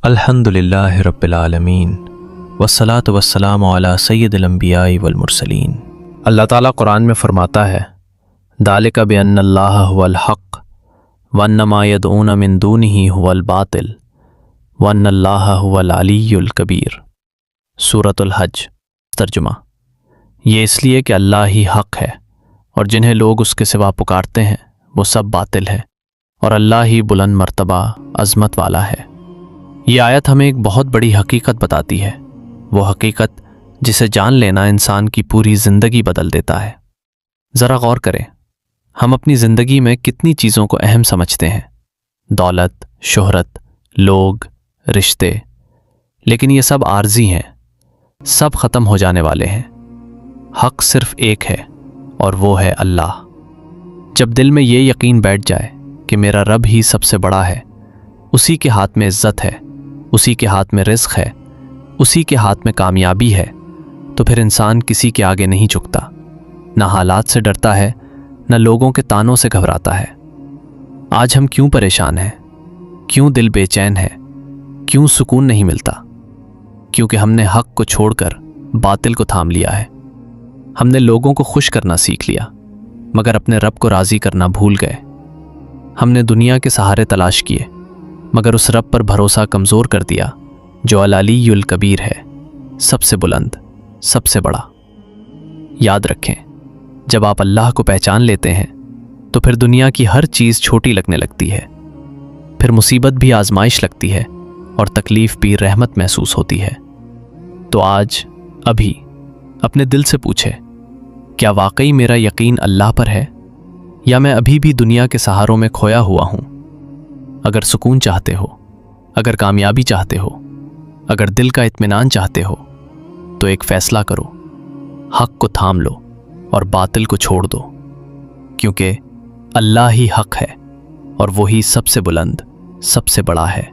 الحمدللہ رب العالمین والصلاۃ والسلام علی سید الانبیاء والمرسلین۔ اللہ تعالیٰ قرآن میں فرماتا ہے ذالک بأن اللہ هو الحق وان ما يدعون من دونہ هو الباطل وان اللہ هو العلی الکبیر۔ سورۃ الحج۔ ترجمہ: یہ اس لیے کہ اللہ ہی حق ہے اور جنہیں لوگ اس کے سوا پکارتے ہیں وہ سب باطل ہے، اور اللہ ہی بلند مرتبہ عظمت والا ہے۔ یہ آیت ہمیں ایک بہت بڑی حقیقت بتاتی ہے، وہ حقیقت جسے جان لینا انسان کی پوری زندگی بدل دیتا ہے۔ ذرا غور کریں، ہم اپنی زندگی میں کتنی چیزوں کو اہم سمجھتے ہیں، دولت، شہرت، لوگ، رشتے، لیکن یہ سب عارضی ہیں، سب ختم ہو جانے والے ہیں۔ حق صرف ایک ہے اور وہ ہے اللہ۔ جب دل میں یہ یقین بیٹھ جائے کہ میرا رب ہی سب سے بڑا ہے، اسی کے ہاتھ میں عزت ہے، اسی کے ہاتھ میں رزق ہے، اسی کے ہاتھ میں کامیابی ہے، تو پھر انسان کسی کے آگے نہیں جھکتا، نہ حالات سے ڈرتا ہے، نہ لوگوں کے طعنوں سے گھبراتا ہے۔ آج ہم کیوں پریشان ہیں؟ کیوں دل بے چین ہے؟ کیوں سکون نہیں ملتا؟ کیونکہ ہم نے حق کو چھوڑ کر باطل کو تھام لیا ہے۔ ہم نے لوگوں کو خوش کرنا سیکھ لیا مگر اپنے رب کو راضی کرنا بھول گئے۔ ہم نے دنیا کے سہارے تلاش کیے مگر اس رب پر بھروسہ کمزور کر دیا جو العلی الکبیر ہے، سب سے بلند، سب سے بڑا۔ یاد رکھیں، جب آپ اللہ کو پہچان لیتے ہیں تو پھر دنیا کی ہر چیز چھوٹی لگنے لگتی ہے، پھر مصیبت بھی آزمائش لگتی ہے اور تکلیف بھی رحمت محسوس ہوتی ہے۔ تو آج ابھی اپنے دل سے پوچھیں، کیا واقعی میرا یقین اللہ پر ہے یا میں ابھی بھی دنیا کے سہاروں میں کھویا ہوا ہوں؟ اگر سکون چاہتے ہو، اگر کامیابی چاہتے ہو، اگر دل کا اطمینان چاہتے ہو تو ایک فیصلہ کرو، حق کو تھام لو اور باطل کو چھوڑ دو، کیونکہ اللہ ہی حق ہے اور وہی سب سے بلند، سب سے بڑا ہے۔